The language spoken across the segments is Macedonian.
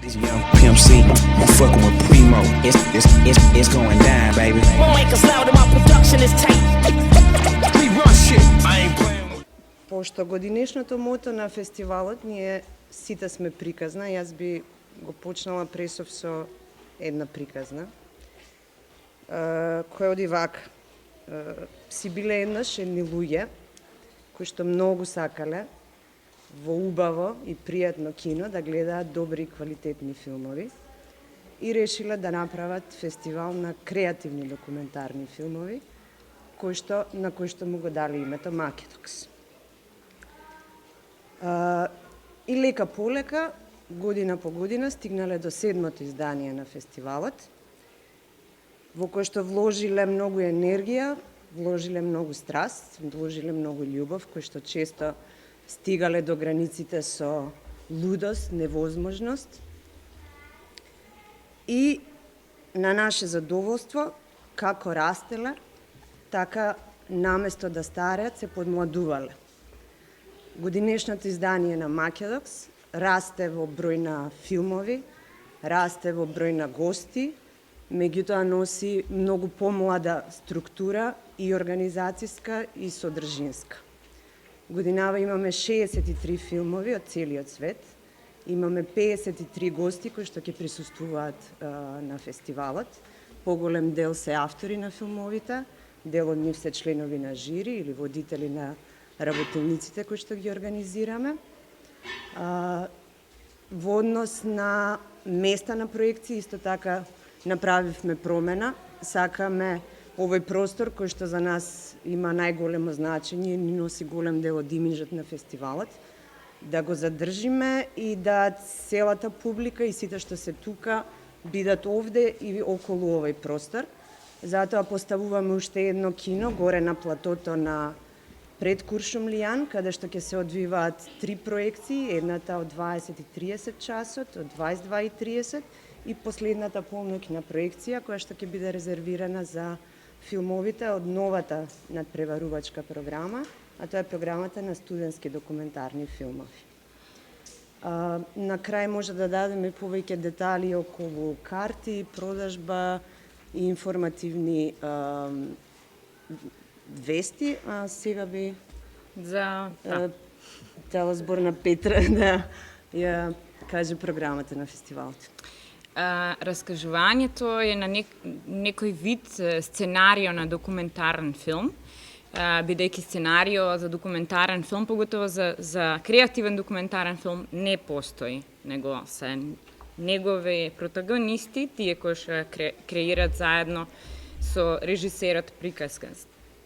Young Pimp C, I'm fucking with Primo. It's going down, baby. Won't make us loud and my production is tight. We run shit. I ain't playing with. Пошто годинешното мото на фестивалот ние сите сме приказна, јас би го почнала пресов со една приказна, која оди вака. Си биле еднаш едни луѓе кои што многу сакале во убаво и пријатно кино да гледаат добри и квалитетни филмови и решиле да направат фестивал на креативни документарни филмови на кои што му го дали името Македокс. И лека полека, година по година, стигнале до 7-то издание на фестивалот, во кој што вложиле многу енергија, вложиле многу страст, вложиле многу љубов, кој што често стигале до границите со лудост, невозможност. И на наше задоволство, како растеле, така наместо да стареат, се подмладувале. Годинешното издание на Македокс расте во број на филмови, расте во број на гости, меѓутоа носи многу помлада структура и организацијска и содржинска. Годинава имаме 63 филмови од целиот свет, имаме 53 гости кои што ќе присуствуваат на фестивалот. Поголем дел се автори на филмовите, дел од нив се членови на жири или водители на работилниците кои што ги организираме. Во однос на места на проекции, исто така направивме промена. Сакаме овој простор кој што за нас има најголемо значење и ни носи голем дел од имиджот на фестивалот, да го задржиме и да целата публика и сите што се тука бидат овде и околу овој простор. Затоа поставуваме уште едно кино горе на платото на пред Куршумлијан, каде што ќе се одвиваат 3 проекции, едната од 20:30 часот, од 22:30 и последната полноќна проекција која што ќе биде резервирана за филмовите од новата надпреварувачка програма, а тоа е програмата на студентски документарни филмови. На крај може да дадеме повеќе детали околу карти, продажба и информативни вести, а сега би дала збор на Петра да ја каже програмата на фестивалот. Раскажувањето е на некој вид сценарио на документарен филм, бидејќи сценарио за документарен филм, поготово за креативен документарен филм, не постои, него се негови протагонисти, тие кои што креират заедно со режисерот приказка.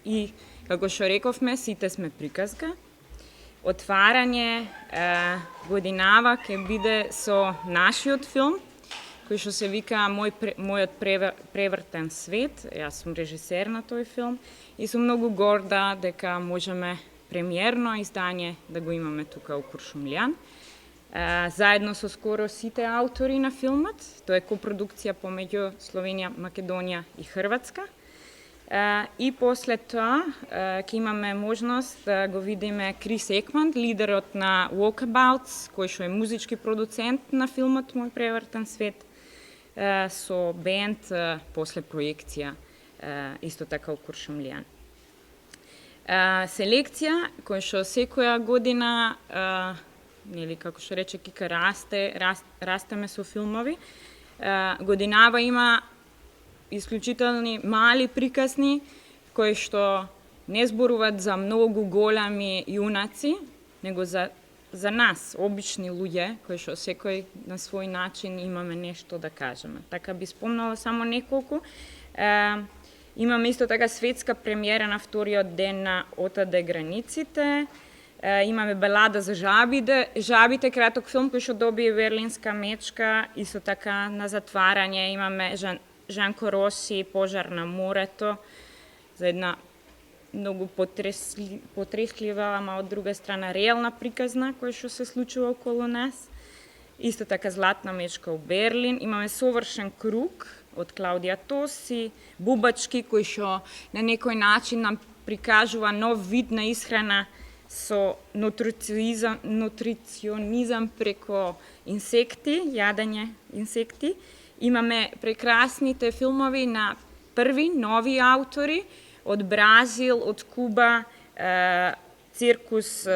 И, како што рековме, сите сме приказка. Отварање годинава ќе биде со нашиот филм, кој што се вика Мојот превртен свет. Јас сум режисер на тој филм и сум многу горда дека можеме премиерно издание да го имаме тука у Куршумлијан. Заедно со скоро сите автори на филмот. Тоа е копродукција помеѓу Словенија, Македонија и Хрватска. И после тоа ќе имаме можност да го видиме Крис Екман, лидерот на Walkabouts, кој што е музички продуцент на филмот Мој превртен свет, со бенд после проекција исто така у Куршумлијан. Селекција која што секоја година, нели како што рече Кика, растеме со филмови. Годинава има исклучителни мали приказни кои што не зборуваат за многу големи јунаци, него за нас, обични луѓе, кои што секој на свој начин имаме нешто да кажеме. Така би спомнала само неколку. Имаме исто така светска премиера на вториот ден на Отаде границите. Имаме Балада за жабите, краток филм кој што добие Берлинска мечка. Исто така на затварање имаме Жанко Роси, Пожар на морето, за една многу потреслива, ама од друга страна реална приказна која што се случува околу нас. Исто така Златна мечка у Берлин. Имаме Совршен круг од Клаудија Тоси, Бубачки кој што на некој начин нам прикажува нов вид на исхрана со нутриционизам преко инсекти, јадење инсекти. Имаме прекрасните филмови на први нови автори од Бразил, од Куба, циркус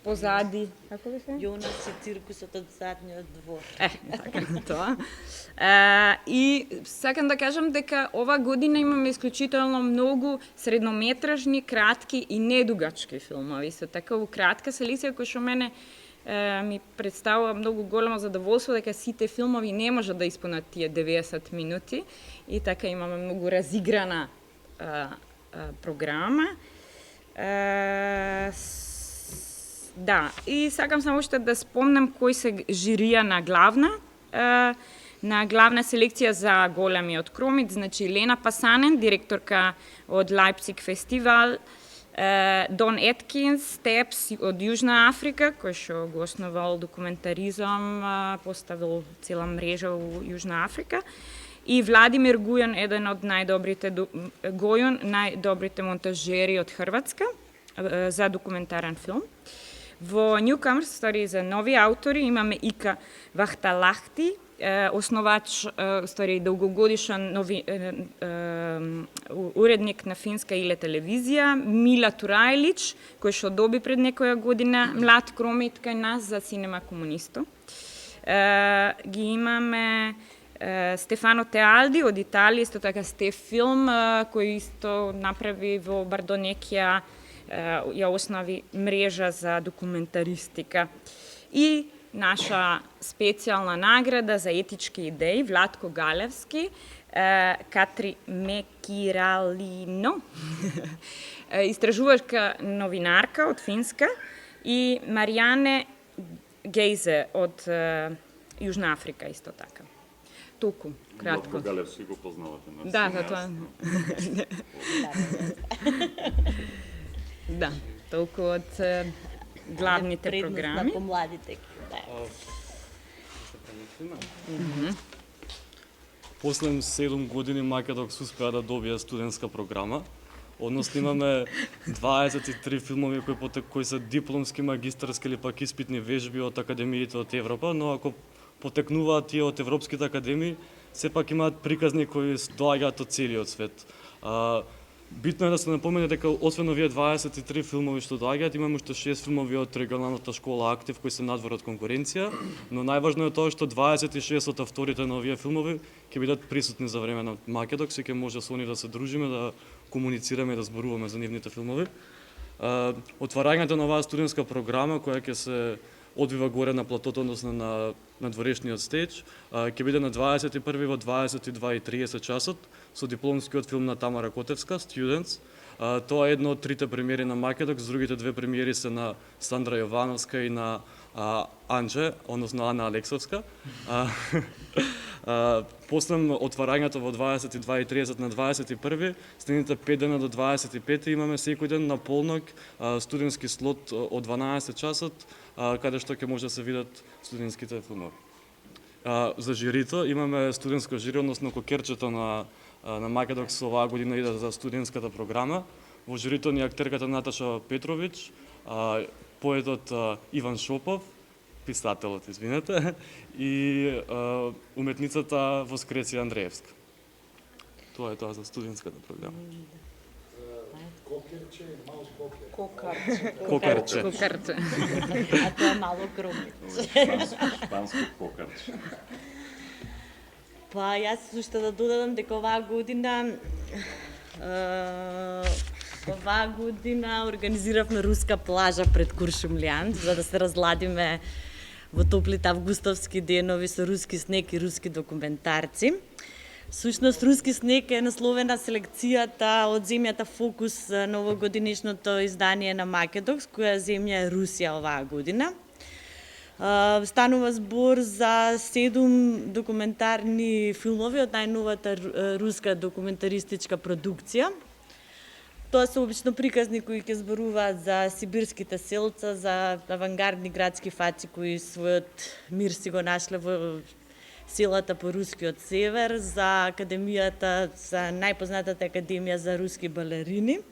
позади, како би се? Јонас и циркусот од задниот двор. Така тоа. И сакам да кажам дека ова година имаме исклучително многу среднометражни, кратки и недугачки филмови. Со такава кратка селекција која што мене ми представува многу големо задоволство дека сите филмови не можат да исполнат тие 90 минути и така имаме многу разиграна програма. Да, и сакам само уште да спомнам кој се жирија на главна селекција за големиот кромит, значи Лена Пасанен, директорка од Лајпциг фестивал, Дон Еткинс, Тепс од Јужна Африка, кој што го основал документаризам, поставил цела мрежа у Јужна Африка, и Владимир Гојун, еден од најдобрите монтажери од Хрватска за документарен филм. Во Newcomers, стори за нови автори, имаме Ика Вахталахти, основач, долгогодишен уредник на финска Иле телевизија, Мила Турајлич, кој што доби пред некоја година млад кромит кај нас за Синема Комунисто. Ги имаме Стефано Теалди од Италија, исто така Стеф Филм, кој исто направи во Бардонекија, ја основи мрежа за документаристика. И наша специјална награда за етички идеи, Владко Галевски, Катри Мекиралино, истражувачка новинарка од Финска, и Маријане Гейзе од Јужна Африка, исто така. Толку, кратко. Владко Галевски го познавате, не? Да, тоа. Да, толку од главните програми. Предност на помладите. После 7 години Македокс успеа да добие студентска програма. Односно имаме 23 филмови кои се дипломски, магистарски или пак испитни вежби од академиите од Европа, но ако потекнуваат тие од европските академии, сепак имаат приказни кои доаѓаат од целиот свет. Битно е да се напомене дека освен овие 23 филмови што доаѓаат, имаме уште 6 филмови од регионалната школа Актив кои се надвор од конкуренција, но најважно е тоа што 26 од авторите на овие филмови ќе бидат присутни за време на Македокс и ќе може со они да се дружиме, да комуницираме и да зборуваме за нивните филмови. Отварањето на оваа студентска програма која ќе се одвива горе на платото, односно на дворешниот стејдж, ќе биде на 21 во 22:30 часот со дипломскиот филм на Тамара Котевска, Students. Тоа е едно од трите премиери на Македокс, другите две премиери се на Сандра Јовановска и на Анџе, односно Ана Алексовска. После отварањето во 22:30 на 21, следните 5 дена до 25 имаме секој ден на полнок студентски слот од 12 часот, каде што ќе може да се видат студентските филмови. За жирито имаме студентско жири, односно кокерчето на Македокс оваа година иде за студентската програма. Во жирито ни актерката Наташа Петрович, поетот Иван Шопов, писателот, извинете, и уметницата Воскресија Андреевска. Тоа е тоа за студентската програма. Кокарче. А тоа е мало кромит. Шпанско кокарче. Па јас уште да додадам дека оваа година организиравме руска плажа пред Куршумлијан, за да се разладиме во топлите августовски денови со руски снег и руски документарци. Сушност, Руски снег е насловена селекцијата од земјата фокус на овогодинешното издание на Македокс, која земја е Русија оваа година. Станува збор за 7 документарни филмови од најновата руска документаристичка продукција. Тоа се обично приказни кои ќе зборуваат за сибирските селца, за авангардни градски фаци кои својот мир си го нашле во селата по рускиот север, за академијата, за најпознатата академија за руски балерини.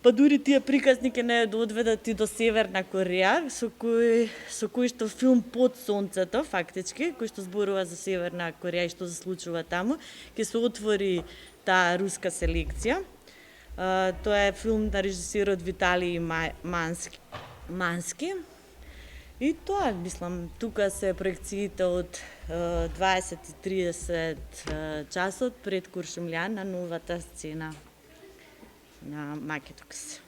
па дури тие приказни ќе не одведат и до Северна Кореја, со кој што филм Под сонцето, фактички, кој што зборува за Северна Кореја и што се случува таму, ќе се отвори таа руска селекција. Тоа е филм на режисерот Виталий Мански. И тоа, мислам, тука се проекциите од 20-30 часот пред Куршумлијан на новата сцена на Македокс.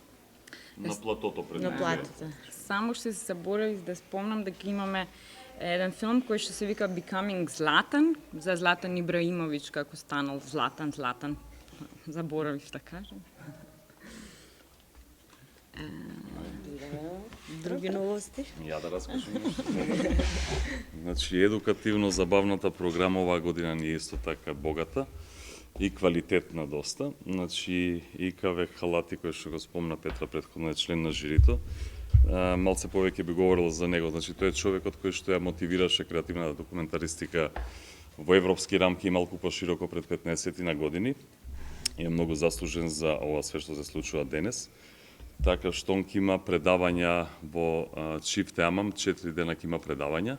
На платото пред На платото. Само ще се заборавив да спомнам дека имаме еден филм кој што се вика Becoming Zlatan, за Златан Ибраимович како станал Златан. Заборавив да кажам. Други новости? Ја да раскажам нешто. Значи, едукативно забавната програма оваа година ни е исто така богата и квалитетна доста. Значи, ИКВ Халати, кој што го спомна Петра претходно е член на жирито, малце повеќе би говорил за него. Значи, тој е човекот кој што ја мотивираше креативната документаристика во европски рамки и малку пошироко пред 15 на години. Е многу заслужен за ова све што се случува денес. Така што он ќе има предавања во Чиф Теамам, 4 дена ќе има предавања.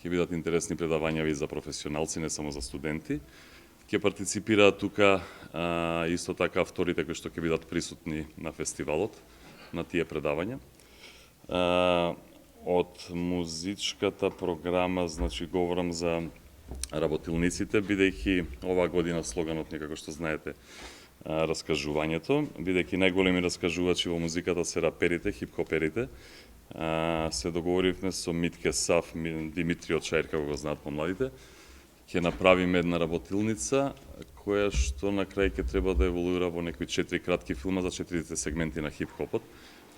Ќе бидат интересни предавања и за професионалци, не само за студенти. Ќе партиципираат тука исто така авторите кои што ќе бидат присутни на фестивалот, на тие предавања. Од музичката програма, значи говорам за работилниците, бидејќи оваа година слоганот некако што знаете раскажувањето, бидејќи најголеми раскажувачи во музиката се раперите, хип-хоперите. Се договоривме со Митке Сав, Димитриот Чаир, како го знаат помладите, ќе направиме една работилница која што на крај ќе треба да еволуира во некои 4 кратки филма за 4 сегменти на хип-хопот.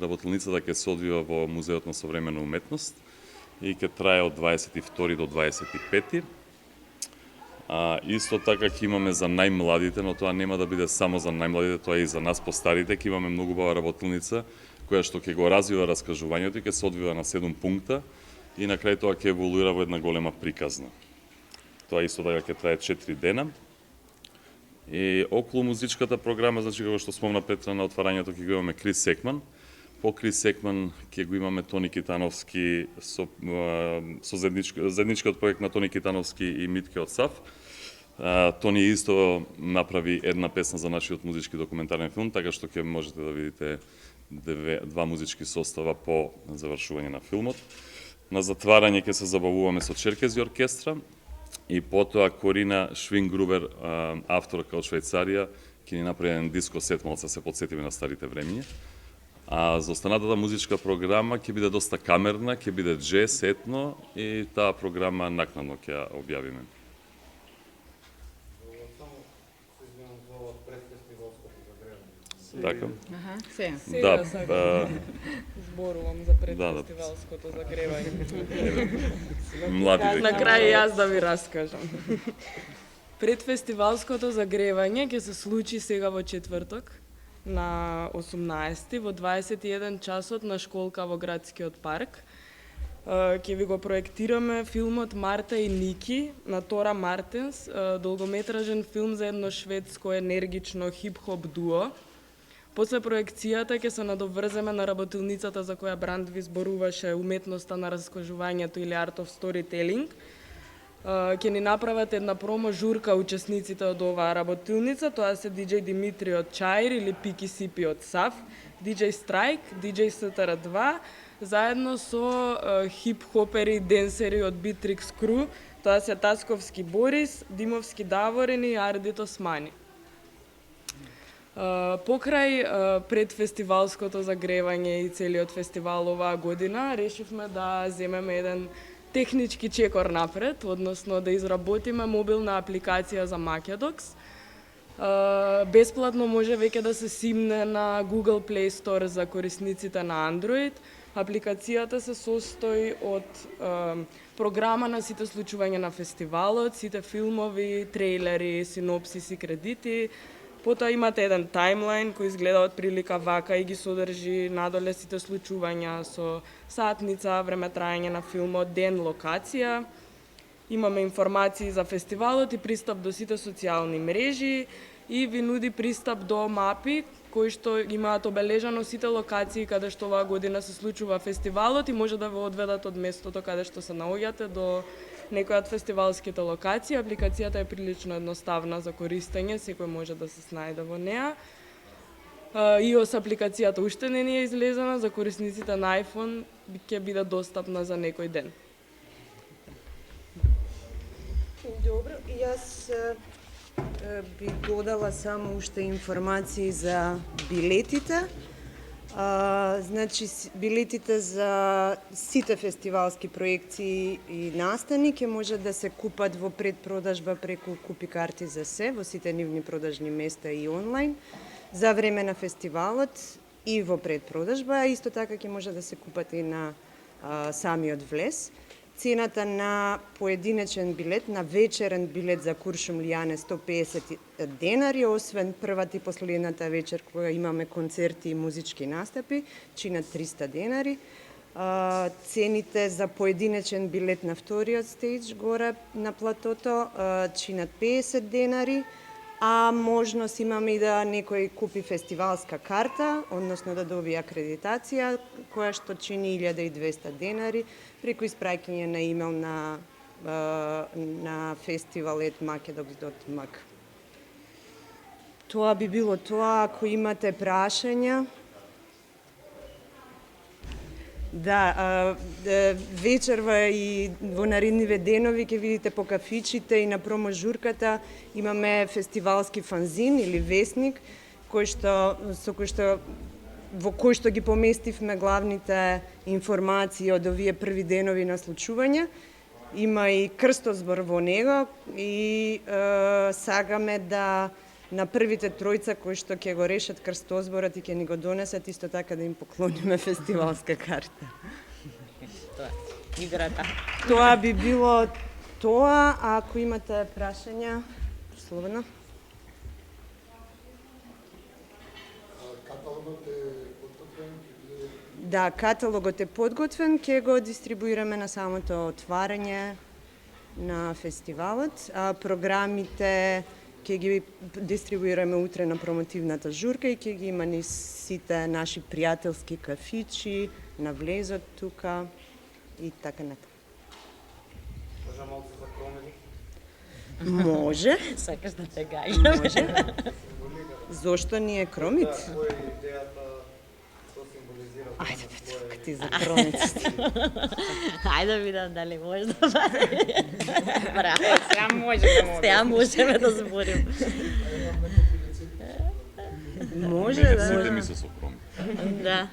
Работилницата ќе се одвива во Музеот на современа уметност и ќе трае од 22 до 25. Исто така ќе имаме за најмладите, но тоа нема да биде само за најмладите, тоа е и за нас постарите. Ќе имаме многу бава работилница која што ќе го развива раскажувањето и ќе се одвива на 7 пункта и на крај тоа ќе еволуира во една голема приказна. Тоа исто така ќе трае 4 дена. И околу музичката програма, значи како што спомна Петра на отварањето, ќе го имаме Крис Секман. По Крис Секман ќе го имаме Тони Китановски со заедничкиот проект на Тони Китановски и Митке од САФ. Тони исто направи една песна за нашиот музички документарен филм, така што ќе можете да видите два музички состава по завршување на филмот. На затварање ќе се забавуваме со Черкези оркестра и потоа Корина Швингрубер, авторка од Швајцарија, ќе ни направи еден диско сет, малце се подсетиме на старите времиња. А за останатата музичка програма ќе биде доста камерна, ќе биде джез, етно и таа програма накнадно ќе ја објавиме. Така. Да, зборувам за предфестивалското загревање. Млади На крај јас да ви раскажам. Предфестивалското загревање ќе се случи сега во четврток на 18 во 21 часот на школка во градскиот парк. Ќе ви го проектираме филмот Марта и Ники на Тора Мартинс, долгометражен филм за едно шведско енергично хип-хоп дуо. После проекцијата ќе се надоврземе на работилницата за која Бранд ви зборуваше, уметноста на раскажувањето или art of storytelling. Ќе ни направат една промо журка учесниците од оваа работилница, тоа се DJ Димитри од Чаир или Пики Сипи од САФ, DJ Страйк, DJ СТР2, заедно со хип-хопери и денсери од Битрикс Кру, тоа се Тасковски Борис, Димовски Даворин и Ардит Османи. Покрај предфестивалското загревање и целиот фестивал оваа година, решивме да земеме еден технички чекор напред, односно да изработиме мобилна апликација за Македокс. Бесплатно може веќе да се симне на Google Play Store за корисниците на Android. Апликацијата се состои од програма на сите случувања на фестивалот, сите филмови, трейлери, синопсиси, кредити. Потоа имате еден таймлайн кој изгледа од прилика вака и ги содржи надоле сите случувања со сатница, време трајање на филмот, ден, локација. Имаме информации за фестивалот и пристап до сите социјални мрежи и ви нуди пристап до мапи кои што имаат обележано сите локации каде што оваа година се случува фестивалот и може да ве одведат од местото каде што се наоѓате до некоја од фестивалските локации. Апликацијата е прилично едноставна за користење, секој може да се снајде во неа. iOS апликацијата уште не ни е излезена, за корисниците на iPhone ќе биде достапна за некој ден. Добро, јас би додала само уште информации за билетите. Значи, билетите за сите фестивалски проекции и настани ќе може да се купат во предпродажба преку Купи карти за се, во сите нивни продажни места и онлайн, за време на фестивалот и во предпродажба, а исто така ќе може да се купат и на самиот влез. Цената на поединечен билет, на вечерен билет за Куршумлијане 150 денари, освен првата и последната вечер кога имаме концерти и музички настапи, чинат 300 денари. Цените за поединечен билет на вториот стејдж горе на платото чинат 50 денари, а можност имаме и да некој купи фестивалска карта, односно да добие акредитација, која што чини 1200 денари, преку испраќање на имейл на festival@makedox.mk. Тоа би било тоа, ако имате прашања. Да, вечерва и во наредниве денови ќе видите по кафичите и на проможурката имаме фестивалски фанзин или весник во кој што ги поместивме главните информации од овие први денови на случување. Има и крстозбор во него и сагаме да на првите тројца кои што ќе го решат крстозборот и ќе ни го донесат, исто така да им поклониме фестивалска карта. Играта. Тоа би било тоа, а ако имате прашања, слободно. Каталогот е подготвен? Да, каталогот е подготвен, ќе го дистрибуираме на самото отварање на фестивалот, а програмите ќе ги дистрибуираме утре на промотивната журка и ќе ги има низ сите наши пријателски кафичи, на влезот тука и така натаму. Може малку за промени? Може. Сакаш да те гајам. Може. Зошто ни е кромит? Која е идејата, што символизира? Ајде, Петровка, ти за кромиците. Ајде да видам дали може да бъде. Браво. Сега може да му Сега можеме да зборим. Може Мене да. сите ми се со кромит. Да.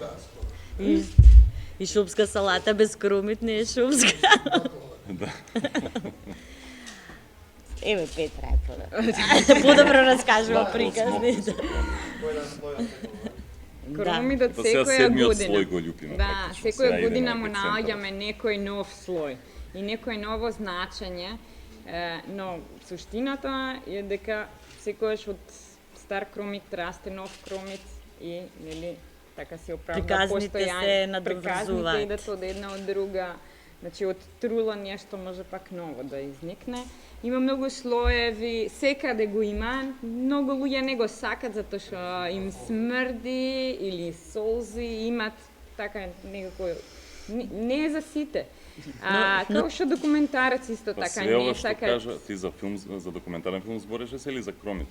И шупска салата без кромит не е шупска. Да. Еве Петра е подобро раскажува приказните. Кромидот Па сега секоја седмиот година. слој го љупиме. Да, практично. Сега секоја идеме година на му епицентар. наоѓаме некој нов слој и некој ново значење, но суштината е дека секојаш од стар кромит расте нов кромит и нели така се оправда Приказните се Приказните надоврзуваат. идат од една од друга. Значи од трула нешто може пак ново да изникне. Има многу слоеви, секаде го има. Многу луѓе не го сакат затоа што им смрди или солзи, имат така некако не е за сите. Како што документарец исто Па така све ова не што сакат. кажа ти за филм, за документарен филм збореше се или за кромит?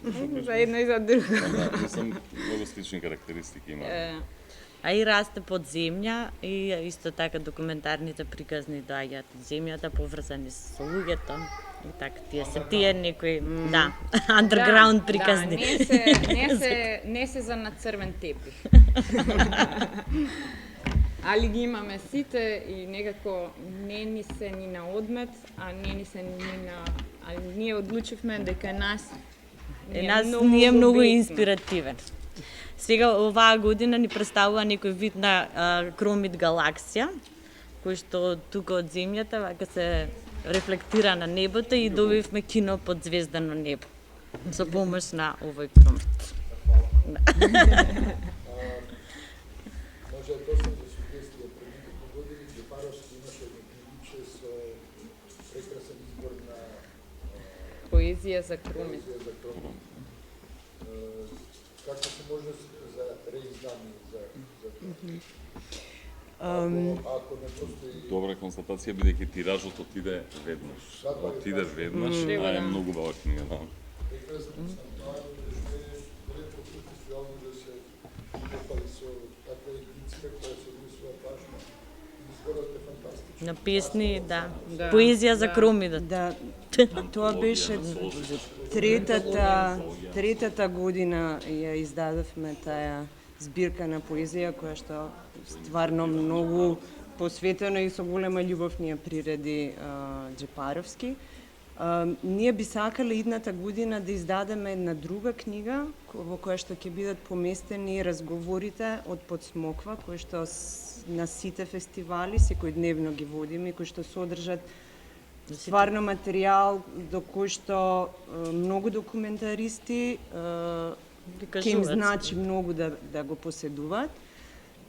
За едно и за друго. Да, мислам, многу слични карактеристики има. А и расте под земја и исто така документарните приказни доаѓаат од земјата, поврзани со луѓето. И така тие некои, да, underground приказни. Да, не се за на црвен тепих. Али ги имаме сите и некако не ни се ни на одмет, а не ни се ни на... А ние одлучивме дека нас Ние многу инспиративен. Сега оваа година ни представува некој вид на кромит галаксија, кој што тука од земјата вака се рефлектира на небото и добивме кино под звездано небо со помош на овој кромит. Може да досам за сугестија пред неколку години Џепаровски имаше едно книгиче со прекрасен избор на поезија за кромит. поезија за кромит. Како се може за reizdanje za to. Ako ne postoji Добра констатација, бидејќи тиражот отиде веднаш. Отиде веднаш, а е многу убава книга, да. prekrasna stvar, retko u festivalu da se upali su takve ekice koja se odnosila pažnja i izgledate fantastično. На песни, да. Поезија за кроми, да. Да, тоа беше третата година ја издадовме таа збирка на поезија која што стварно многу посветена и со голема љубов ни ја приреди Джепаровски. Ние би сакале идната година да издадеме една друга книга во која што ќе бидат поместени разговорите од Подсмоква, кои што на сите фестивали секојдневно ги водиме, кои што содржат стварно материјал до кој што многу документаристи ќе им значи многу да го поседуваат.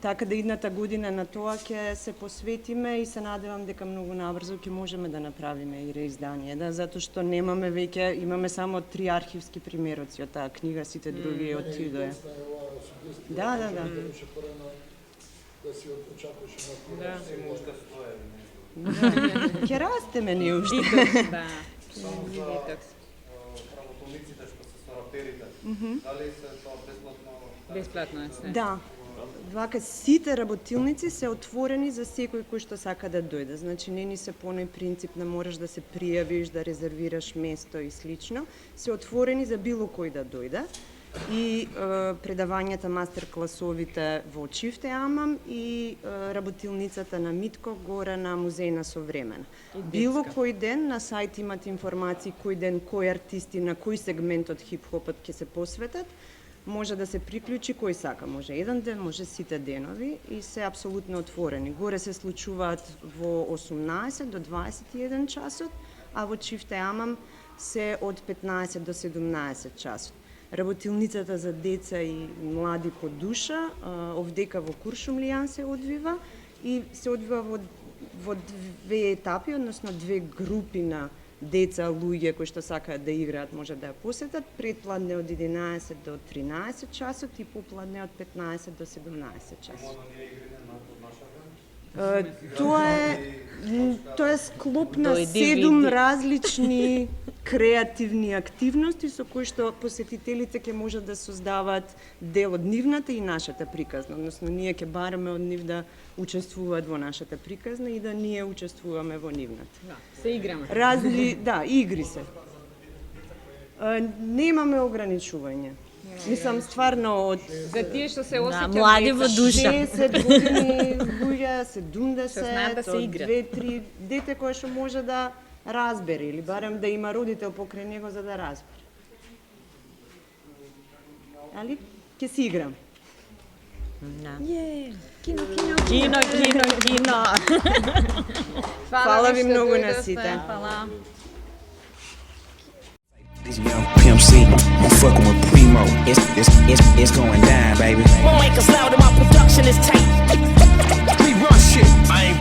Така да идната година на тоа ќе се посветиме и се надевам дека многу набрзо ќе можеме да направиме и реиздание, да, затоа што немаме веќе, имаме само 3 архивски примероци од таа книга, сите други отидоа. Да. Беше порано да си очакуваше на Ќе растеме ние уште. Да. Работолниците што се сораперите, дали се тоа бесплатно? Бесплатно е се. Да. Вака сите работилници се отворени за секој кој што сака да дојде. Значи не ни се по оној принцип на мораш да се пријавиш, да резервираш место и слично. Се отворени за било кој да дојде. И предавањата, мастер-класовите во Чифте Амам и работилницата на Митко горе на Музеј на Современа. Било кој ден на сајт имате информации кој ден, кој артисти, на кој сегмент од хип-хопот ќе се посветат. Може да се приклучи кој сака, може еден ден, може сите денови и се апсолутно отворени. Горе се случуваат во 18 до 21 часот, а во Чифте Амам се од 15 до 17 часот. Работилницата за деца и млади по душа, овдека во Куршумлијан се одвива и се одвива во две етапи, односно две групи на деца, луѓе кои што сакаат да играат, може да ја посетат, предпладне од 11 до 13 часот и попладне од 15 до 17 часот. Тоа е склоп на 7 различни креативни активности со кои што посетителите ќе можат да создаваат дел од нивната и нашата приказна, односно ние ќе бараме од нив да учествуваат во нашата приказна и да ние учествуваме во нивната. Да, се играме. Игри се. Немаме ограничување. Мислам стварно од За тие што се осеќаат млади во душа. 60 години, луѓе, 70, Што знаат да се од игра. 2-3 дете кое што може да разбере или барем да има родител покрај него за да разбере. Али ќе си играм. Кино. Фала ви многу на сите. Фала. This young Pimp C, I'm fucking with Primo. It's going down, baby. Won't make us loud and my production is tight. We run shit. I ain't